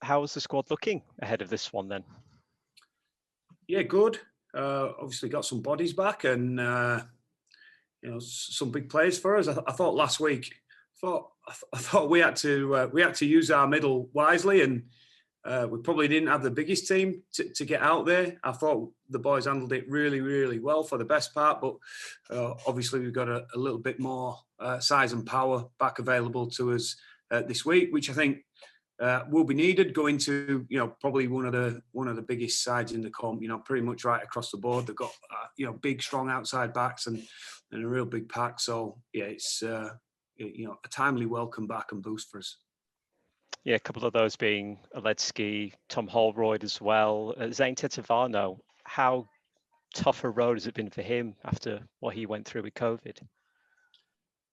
how was the squad looking ahead of this one then? Yeah, good. Obviously got some bodies back and some big players for us. I thought last week, I thought we had to use our middle wisely, and we probably didn't have the biggest team to get out there. I thought the boys handled it really, really well for the best part, but obviously we've got a little bit more size and power back available to us this week, which I think will be needed going to probably one of the biggest sides in the comp. Pretty much right across the board. They've got big, strong outside backs and a real big pack. So yeah, it's a timely welcome back and boost for us. Yeah, a couple of those being Aledzki, Tom Holroyd as well. Zane Tahu, how tough a road has it been for him after what he went through with COVID?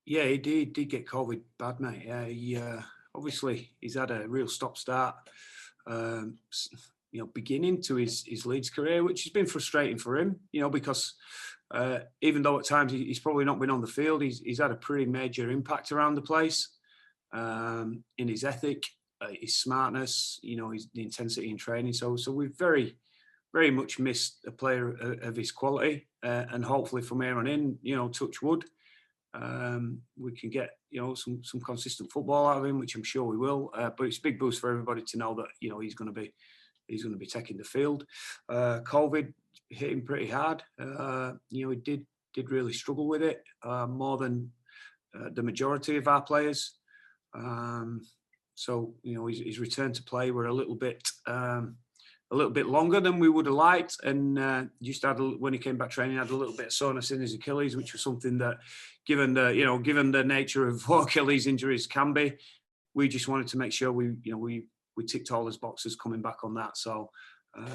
Yeah, he did get COVID bad, mate. Yeah, he obviously he's had a real stop-start, beginning to his Leeds career, which has been frustrating for him. Because even though at times he's probably not been on the field, he's had a pretty major impact around the place in his ethic, his smartness, the intensity in training. So we've very, very much missed a player of his quality, and hopefully from here on in, touch wood, we can get some consistent football out of him, which I'm sure we will. But it's a big boost for everybody to know that he's going to be taking the field. COVID hit him pretty hard. He did really struggle with it more than the majority of our players. So his return to play were a little bit longer than we would have liked, and just when he came back training, had a little bit of soreness in his Achilles, which was something that, given the nature of what Achilles injuries can be, we just wanted to make sure we ticked all his boxes coming back on that. So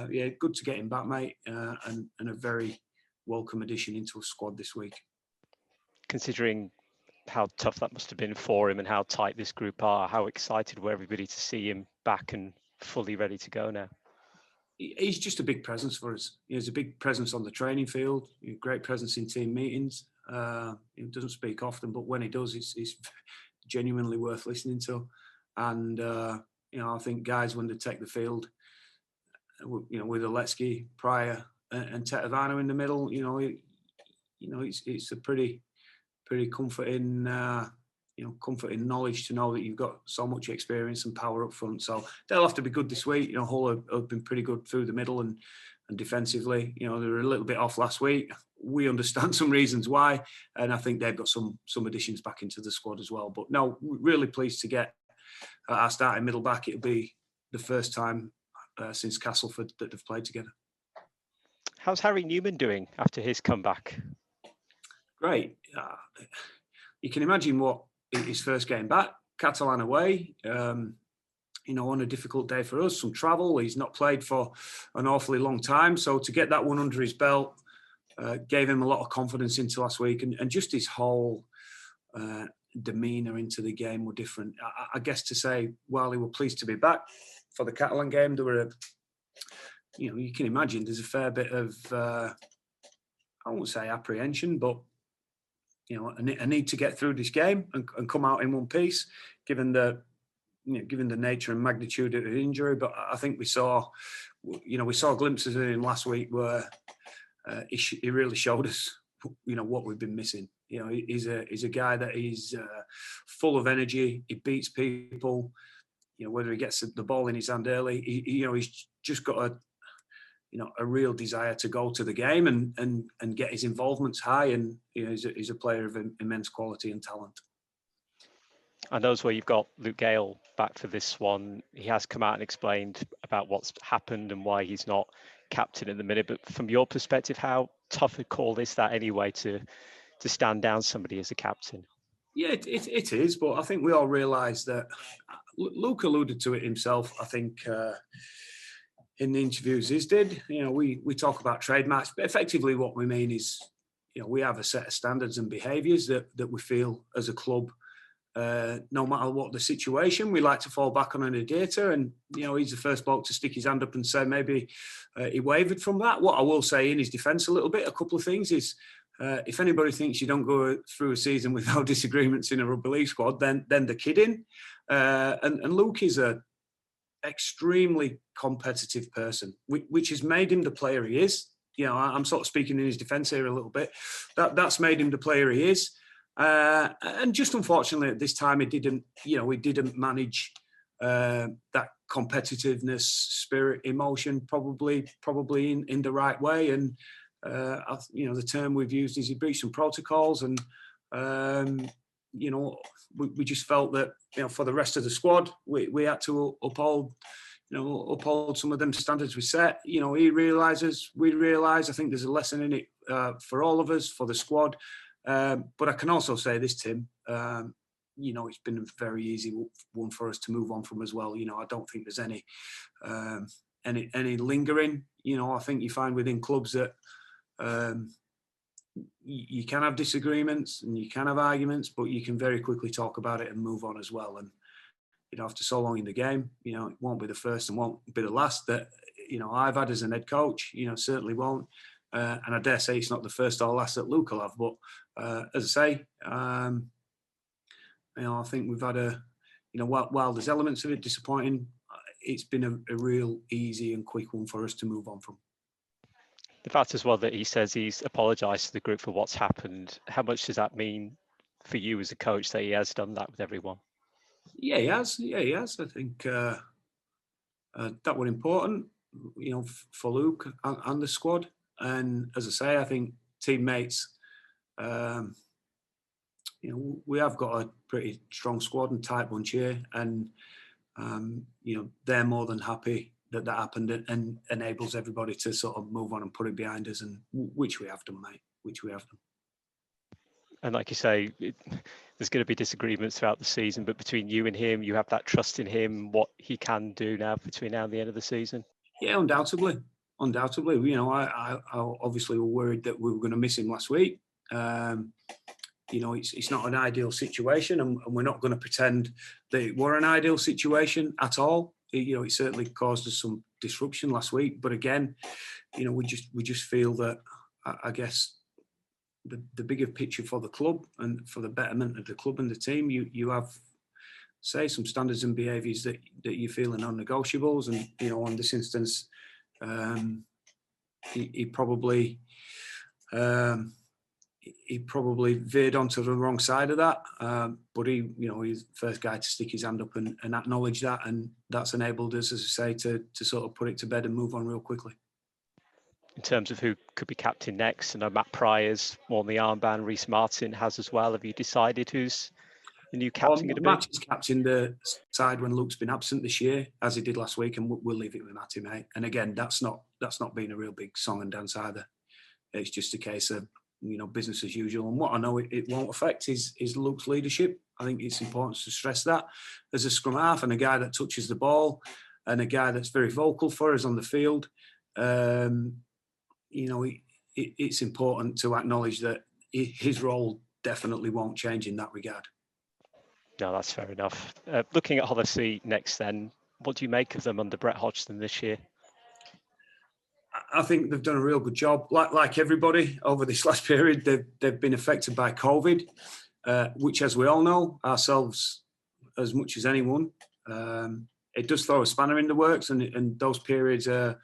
yeah, good to get him back, mate, and a very welcome addition into a squad this week. Considering how tough that must have been for him and how tight this group are, how excited were everybody to see him back and fully ready to go now? He's just a big presence for us. He's a big presence on the training field, great presence in team meetings. He doesn't speak often, but when he does, it's genuinely worth listening to. And I think guys, when they take the field, with Aledzki, Pryor, and Tahu in the middle, it's a pretty comforting, comforting knowledge to know that you've got so much experience and power up front. So they'll have to be good this week. Hull have been pretty good through the middle and defensively. They were a little bit off last week. We understand some reasons why, and I think they've got some additions back into the squad as well. But no, really pleased to get our starting middle back. It'll be the first time since Castleford that they've played together. How's Harry Newman doing after his comeback? Great. You can imagine what his first game back, Catalan away, on a difficult day for us, some travel. He's not played for an awfully long time. So to get that one under his belt gave him a lot of confidence into last week. And just his whole demeanour into the game were different. I guess to say, while he were pleased to be back for the Catalan game, there were, you can imagine there's a fair bit of, I won't say apprehension, but a need to get through this game and come out in one piece, given the nature and magnitude of the injury. But I think we saw glimpses of him last week where he really showed us, what we've been missing. He's a guy that is full of energy. He beats people. Whether he gets the ball in his hand early, he's just got a real desire to go to the game and get his involvements high, and he's a player of immense quality and talent. I know as well you've got Luke Gale back for this one. He has come out and explained about what's happened and why he's not captain at the minute. But from your perspective, how tough a call is that anyway to stand down somebody as a captain? Yeah, it is. But I think we all realise that Luke alluded to it himself, I think, in the interviews he did. We talk about trademarks, but effectively what we mean is, we have a set of standards and behaviours that we feel as a club, no matter what the situation, we like to fall back on any data. And, he's the first bloke to stick his hand up and say maybe he wavered from that. What I will say in his defence a little bit, a couple of things is, if anybody thinks you don't go through a season without disagreements in a rugby league squad, then they're kidding. And Luke is extremely competitive person, which has made him the player he is. I'm sort of speaking in his defence here a little bit. That's made him the player he is. And just unfortunately at this time, he didn't manage that competitiveness, spirit, emotion, probably in the right way. And the term we've used is he breached some protocols, and we just felt that for the rest of the squad, we had to uphold some of them standards we set. He realises, we realise. I think there's a lesson in it for all of us, for the squad. But I can also say this, Tim. It's been a very easy one for us to move on from as well. I don't think there's any lingering. I think you find within clubs that you can have disagreements and you can have arguments, but you can very quickly talk about it and move on as well. And after so long in the game, it won't be the first and won't be the last that I've had as a head coach. Certainly won't. And I dare say it's not the first or last that Luke will have. But as I say, I think we've had while there's elements of it disappointing, it's been a real easy and quick one for us to move on from. The fact as well that he says he's apologised to the group for what's happened, how much does that mean for you as a coach that he has done that with everyone? Yeah, he has. I think that was important, for Luke and the squad. And as I say, I think teammates, we have got a pretty strong squad and tight bunch here, and they're more than happy that happened and enables everybody to sort of move on and put it behind us, and which we have done, mate. Which we have done. And like you say, there's going to be disagreements throughout the season, but between you and him, you have that trust in him, what he can do now between now and the end of the season. Yeah, undoubtedly. I obviously were worried that we were going to miss him last week. It's not an ideal situation, and we're not going to pretend that it were an ideal situation at all. It certainly caused us some disruption last week, but again, we just feel that I guess the bigger picture for the club and for the betterment of the club and the team, you have say some standards and behaviours that you feel are non-negotiables, and on this instance, he probably veered onto the wrong side of that, but he's the first guy to stick his hand up and acknowledge that, and that's enabled us, as I say, to sort of put it to bed and move on real quickly. In terms of who could be captain next, I know Matt Pryor's worn the armband, Reece Martin has as well. Have you decided who's the new captain going to be? Matt is captain the side when Luke's been absent this year, as he did last week, and we'll leave it with Matty, mate. And again, that's not been a real big song and dance either. It's just a case of business as usual. And what I know it won't affect is Luke's leadership. I think it's important to stress that as a scrum half and a guy that touches the ball and a guy that's very vocal for us on the field. It's important to acknowledge that his role definitely won't change in that regard. No, that's fair enough. Looking at Hollesley next then, what do you make of them under Brett Hodgson this year? I think they've done a real good job. Like everybody over this last period, they've been affected by COVID, which, as we all know, ourselves as much as anyone, it does throw a spanner in the works, and those periods are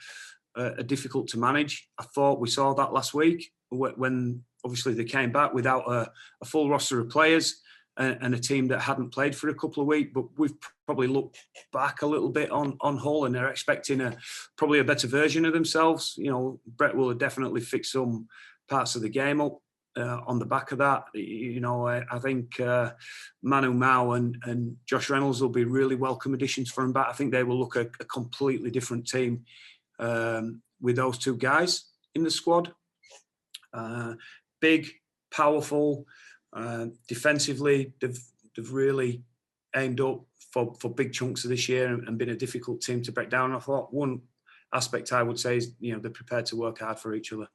difficult to manage. I thought we saw that last week when obviously they came back without a full roster of players and a team that hadn't played for a couple of weeks, but we've probably looked back a little bit on Hull, and they're expecting probably a better version of themselves. Brett will have definitely fixed some parts of the game up on the back of that. I think Manu Mao and Josh Reynolds will be really welcome additions for him back. I think they will look a completely different team with those two guys in the squad. Big, powerful. Defensively, they've really aimed up for big chunks of this year and been a difficult team to break down. I thought one aspect I would say is they're prepared to work hard for each other,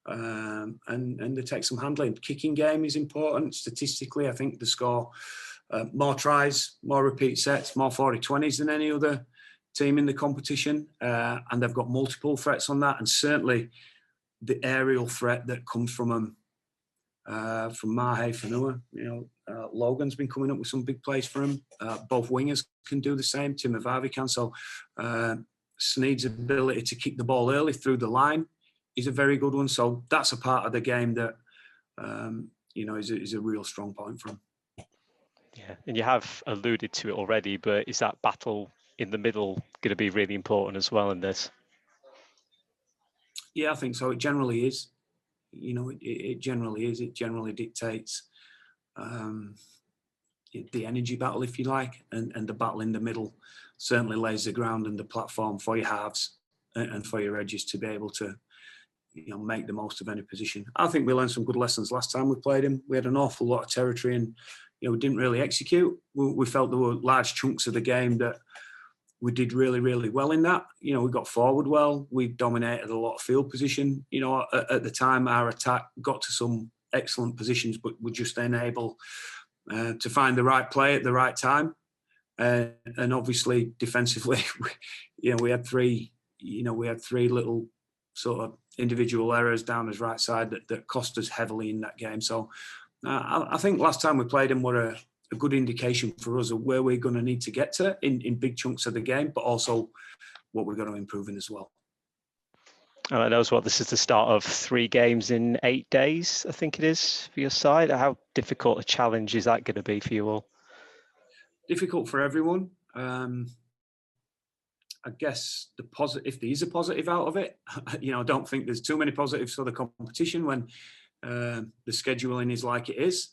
and they take some handling. Kicking game is important statistically. I think they score more tries, more repeat sets, more 40-20s than any other team in the competition, and they've got multiple threats on that, and certainly the aerial threat that comes from them. From Mahe Fanua, Logan's been coming up with some big plays for him. Both wingers can do the same. Tim Avavi can. So Sneed's ability to kick the ball early through the line is a very good one. So that's a part of the game that is a real strong point for him. Yeah, and you have alluded to it already, but is that battle in the middle going to be really important as well in this? Yeah, I think so. It generally is. It generally is. It generally dictates the energy battle, if you like, and the battle in the middle certainly lays the ground and the platform for your halves and for your edges to be able to make the most of any position. I think we learned some good lessons last time we played him. We had an awful lot of territory and we didn't really execute. We felt there were large chunks of the game that we did really, really well in that. We got forward well. We dominated a lot of field position. At the time, our attack got to some excellent positions, but we're just then able to find the right play at the right time. And obviously, defensively, we had three little sort of individual errors down his right side that cost us heavily in that game. So I think last time we played him were a good indication for us of where we're going to need to get to in big chunks of the game, but also what we're going to improve in as well. And I know as well, this is the start of 3 games in 8 days, I think it is, for your side. How difficult a challenge is that going to be for you all? Difficult for everyone. I guess if there is a positive out of it, I don't think there's too many positives for the competition when the scheduling is like it is.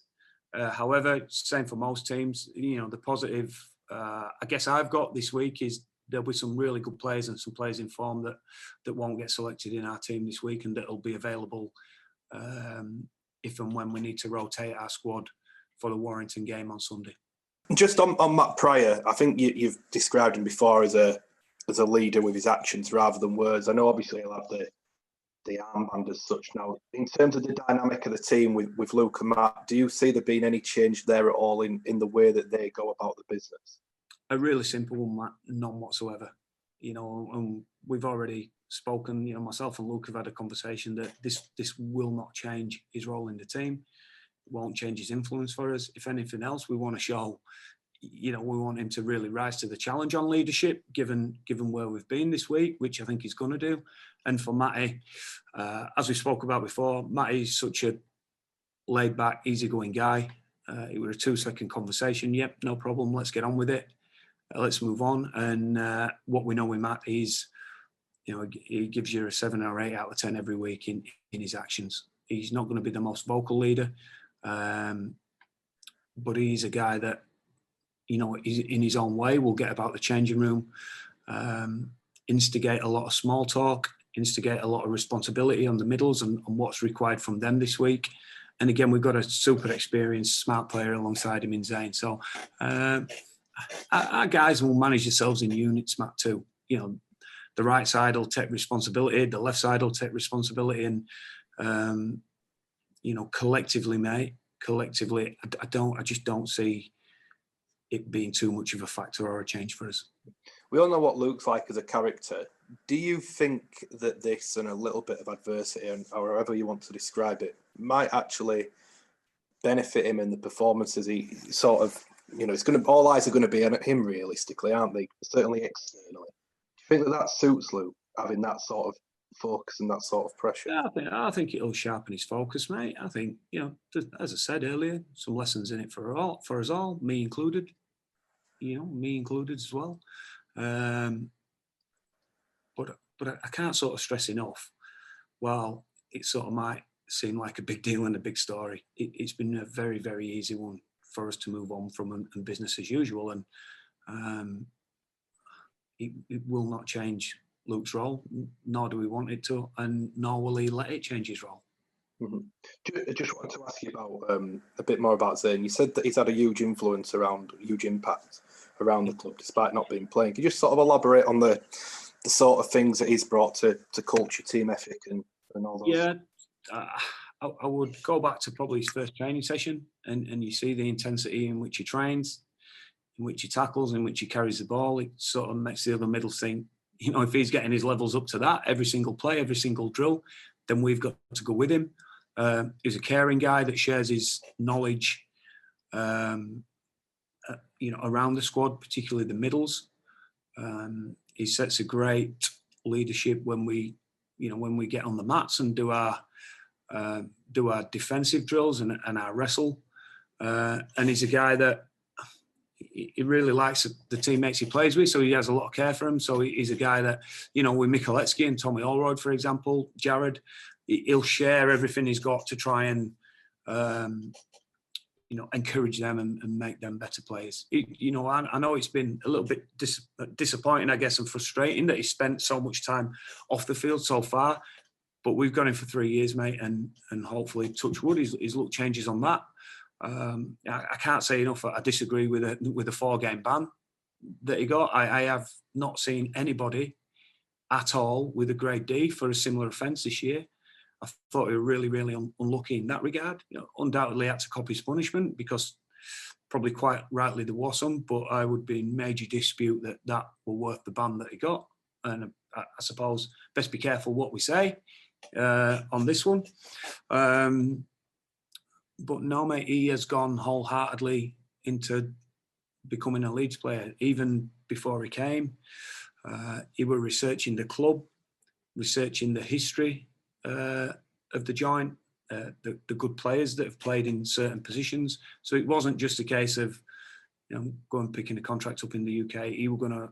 However, same for most teams. The positive, I guess I've got this week is there'll be some really good players and some players in form that won't get selected in our team this week and that'll be available if and when we need to rotate our squad for the Warrington game on Sunday. Just on Matt Pryor, I think you've described him before as a leader with his actions rather than words. I know obviously he'll have the armband as such now. In terms of the dynamic of the team with Luke and Matt, do you see there being any change there at all in the way that they go about the business? A really simple one, Matt, none whatsoever. And we've already spoken, myself and Luke have had a conversation that this will not change his role in the team. It won't change his influence for us. If anything else, we want to show, we want him to really rise to the challenge on leadership, given where we've been this week, which I think he's going to do. And for Matty, as we spoke about before, Matty's such a laid-back, easygoing guy. It was a 2-second conversation. Yep, no problem. Let's get on with it. Let's move on. And what we know with Matt is, he gives you a 7 or 8 out of 10 every week in his actions. He's not going to be the most vocal leader, but he's a guy that, he's in his own way, will get about the changing room, instigate a lot of small talk, instigate a lot of responsibility on the middles and what's required from them this week. And again, we've got a super experienced, smart player alongside him in Zane. So our guys will manage themselves in units, Matt, too. The right side will take responsibility, the left side will take responsibility. And, collectively, mate, I just don't see it being too much of a factor or a change for us. We all know what Luke's like as a character. Do you think that this and a little bit of adversity, or however you want to describe it, might actually benefit him in the performances? He sort of, all eyes are going to be on him realistically, aren't they? Certainly externally. Do you think that suits Luke, having that sort of focus and that sort of pressure? Yeah, I think it'll sharpen his focus, mate. I think, as I said earlier, some lessons in it for us all, me included. Me included as well. But I can't sort of stress enough. While it sort of might seem like a big deal and a big story, it's been a very, very easy one for us to move on from and business as usual. And it will not change Luke's role, nor do we want it to, and nor will he let it change his role. Mm-hmm. I just wanted to ask you about a bit more about Zane. You said that he's had a huge influence huge impact around the club, despite not being playing. Could you just sort of elaborate on the sort of things that he's brought to culture, team ethic, and all those? Yeah, I would go back to probably his first training session, and you see the intensity in which he trains, in which he tackles, in which he carries the ball. It sort of makes the other middles think, if he's getting his levels up to that every single play, every single drill, then we've got to go with him. He's a caring guy that shares his knowledge around the squad, particularly the middles. He sets a great leadership when we get on the mats and do our defensive drills and our wrestle. And he's a guy that he really likes the teammates he plays with, so he has a lot of care for them. So he's a guy that, with Michalecki and Tommy Allroyd, for example, Jared, he'll share everything he's got to try and encourage them and make them better players. I know it's been a little bit disappointing, I guess, and frustrating that he spent so much time off the field so far, but we've got him for 3 years, mate, and hopefully, touch wood, his luck changes on that. I can't say enough. I disagree with a 4-game ban that he got. I have not seen anybody at all with a grade D for a similar offence this year. I thought he was really, really unlucky in that regard. Undoubtedly had to cop his punishment because probably quite rightly there was some, but I would be in major dispute that were worth the ban that he got. And I suppose best be careful what we say on this one. But no, mate, he has gone wholeheartedly into becoming a Leeds player. Even before he came, he was researching the club, researching the history of the joint, the good players that have played in certain positions. So it wasn't just a case of going picking a contract up in the UK. He was going to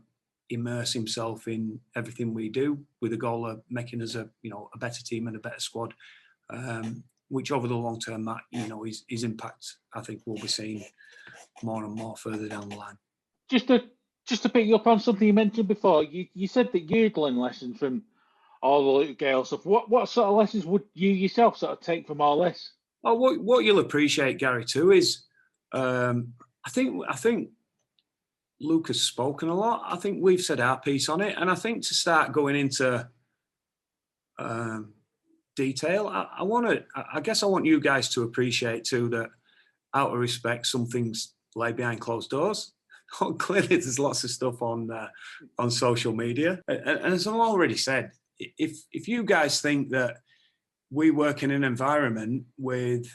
immerse himself in everything we do with the goal of making us a better team and a better squad. Which over the long term, his impact, I think, will be seen more and more further down the line. Just to pick you up on something you mentioned before, you said that you'd learned lessons from all the Gale stuff. What sort of lessons would you yourself sort of take from all this? Well, what you'll appreciate, Gary, too, is I think Luke has spoken a lot. I think we've said our piece on it, and I think to start going into detail, I guess I want you guys to appreciate too that out of respect, some things lay behind closed doors. Clearly, there's lots of stuff on social media, and as I've already said, if you guys think that we work in an environment with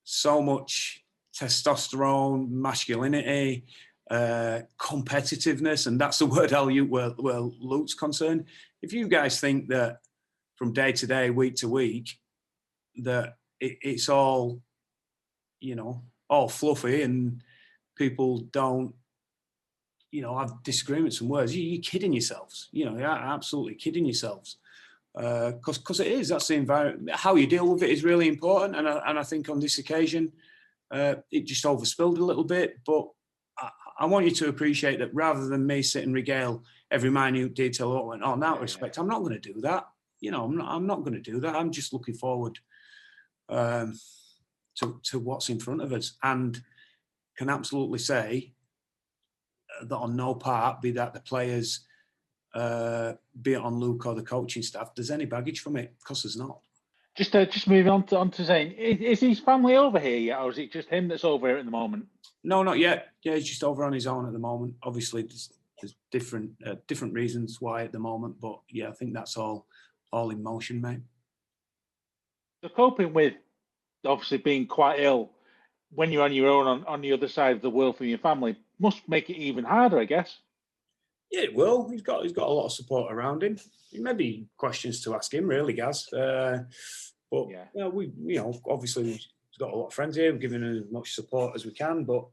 so much testosterone, masculinity, competitiveness, and that's the word I'll use where Luke's concerned, if you guys think that from day to day, week to week, that it's all, all fluffy and people don't, have disagreements and words, you're kidding yourselves. You're absolutely kidding yourselves. Because it is, that's the environment. How you deal with it is really important. And I think on this occasion, it just overspilled a little bit. But I want you to appreciate that rather than me sit and regale every minute detail in that respect, I'm not going to do that. I'm not going to do that. I'm just looking forward to what's in front of us, and can absolutely say that on no part, be that the players, be it on Luke or the coaching staff, there's any baggage from it, because there's not. Just moving on to Zane, is his family over here yet, or is it just him that's over here at the moment? No, not yet. Yeah, he's just over on his own at the moment. Obviously, there's different reasons why at the moment, but yeah, I think that's all in motion, mate. So coping with obviously being quite ill when you're on your own on the other side of the world from your family must make it even harder, I guess. Yeah, it will. He's got a lot of support around him. Maybe questions to ask him, really, Gaz. But yeah, obviously he's got a lot of friends here. We're giving him as much support as we can. But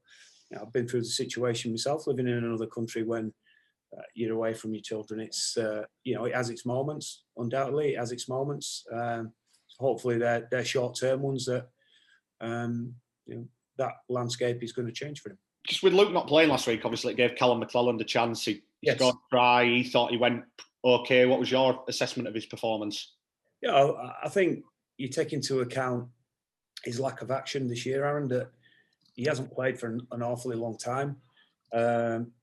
I've been through the situation myself, living in another country when you're away from your children. It's it has its moments. Undoubtedly, it has its moments. So hopefully, they're short-term ones that that landscape is going to change for him. Just with Luke not playing last week, obviously it gave Callum McRae the chance. He scored a try. He thought he went okay. What was your assessment of his performance? Yeah, I think you take into account his lack of action this year, Aaron, that he hasn't played for an awfully long time.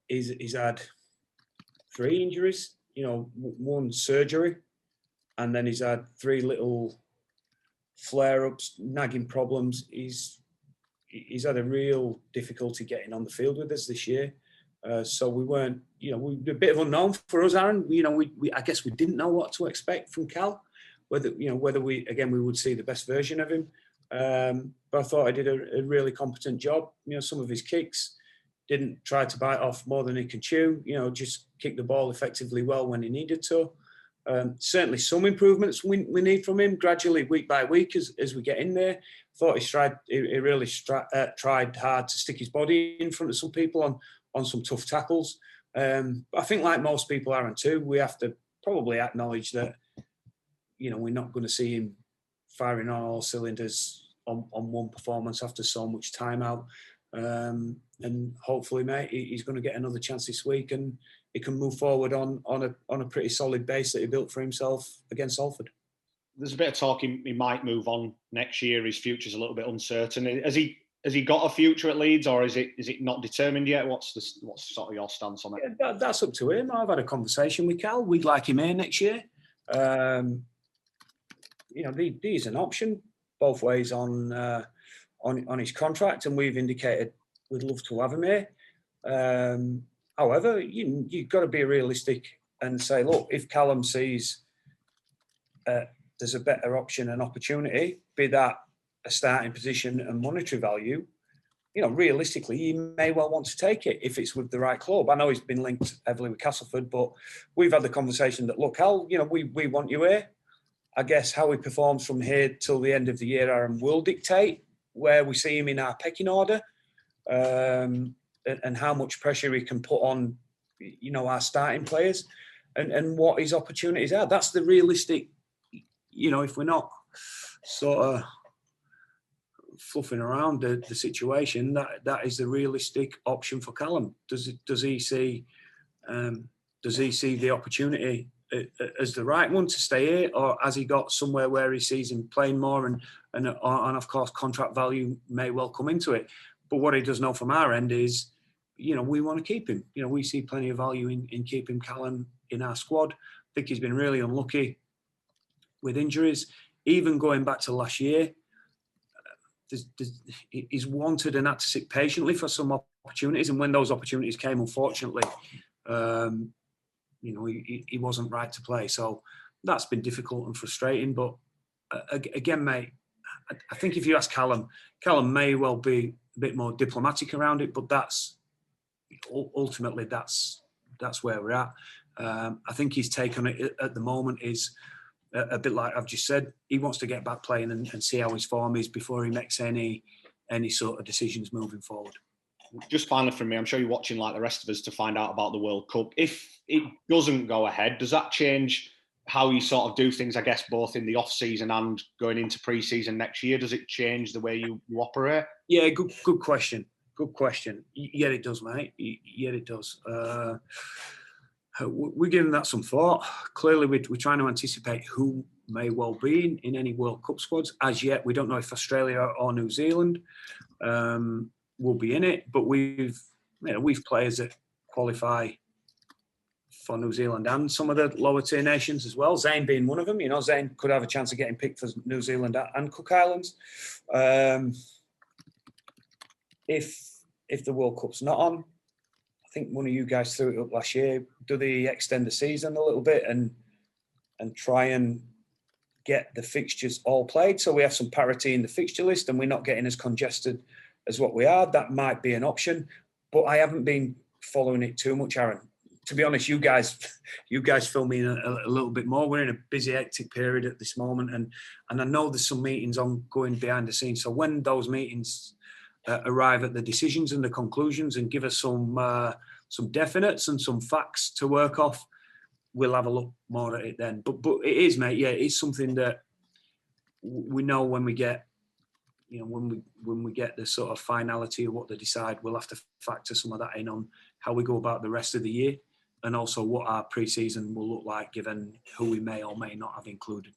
He's had 3 injuries, one surgery, and then he's had 3 little flare-ups, nagging problems. He's had a real difficulty getting on the field with us this year. So we weren't, we a bit of unknown for us, Aaron. I guess we didn't know what to expect from Cal. Whether we would see the best version of him, But I thought I did a really competent job. Some of his kicks didn't try to bite off more than he can chew. Just kicked the ball effectively well when he needed to. Certainly some improvements we need from him gradually, week by week, as we get in there. Thought he really tried hard to stick his body in front of some people on some tough tackles. But I think, like most people are, and too, we have to probably acknowledge that we're not going to see him firing on all cylinders on one performance after so much time out. And hopefully, mate, he's going to get another chance this week, and he can move forward on a pretty solid base that he built for himself against Salford. There's a bit of talk he might move on next year. His future's a little bit uncertain. Has he got a future at Leeds, or is it not determined yet? What's sort of your stance on it? Yeah, that's up to him. I've had a conversation with Cal. We'd like him here next year. He's an option both ways on his contract, and we've indicated we'd love to have him here. However, you've got to be realistic and say, look, if Callum sees there's a better option and opportunity, be that a starting position and monetary value, realistically, he may well want to take it if it's with the right club. I know he's been linked heavily with Castleford, but we've had the conversation that, look, Cal, we want you here. I guess how he performs from here till the end of the year, Aaron, will dictate where we see him in our pecking order, and how much pressure he can put on, our starting players, and what his opportunities are. That's the realistic, if we're not sort of fluffing around the situation, that is the realistic option for Callum. Does he see the opportunity as the right one to stay here, or has he got somewhere where he sees him playing more and of course contract value may well come into it? But what he does know from our end is, we want to keep him. We see plenty of value in keeping Callum in our squad. I think he's been really unlucky with injuries. Even going back to last year, he's wanted and had to sit patiently for some opportunities, and when those opportunities came, unfortunately, he wasn't right to play. So that's been difficult and frustrating. But again, mate, I think if you ask Callum may well be a bit more diplomatic around it, but that's ultimately that's where we're at. I think his take on it at the moment is a bit like I've just said. He wants to get back playing and see how his form is before he makes any sort of decisions moving forward. Just finally from me, I'm sure you're watching like the rest of us to find out about the World Cup. If it doesn't go ahead, does that change how you sort of do things, I guess, both in the off-season and going into pre-season next year? Does it change the way you operate? Yeah, good question. Good question. Yeah, it does, mate. Yeah, it does. We're giving that some thought. Clearly, we're trying to anticipate who may well be in any World Cup squads. As yet, we don't know if Australia or New Zealand will be in it, but we've players that qualify for New Zealand and some of the lower tier nations as well. Zane being one of them. Zane could have a chance of getting picked for New Zealand and Cook Islands. If the World Cup's not on, I think one of you guys threw it up last year. Do they extend the season a little bit and try and get the fixtures all played so we have some parity in the fixture list and we're not getting as congested as what we are? That might be an option, but I haven't been following it too much, Aaron. To be honest, you guys fill me in a little bit more. We're in a busy, hectic period at this moment, and I know there's some meetings ongoing behind the scenes. So when those meetings arrive at the decisions and the conclusions and give us some definites and some facts to work off, we'll have a look more at it then. But it is, mate. Yeah, it's something that we know when we get, when we get the sort of finality of what they decide, we'll have to factor some of that in on how we go about the rest of the year, and also what our pre-season will look like given who we may or may not have included.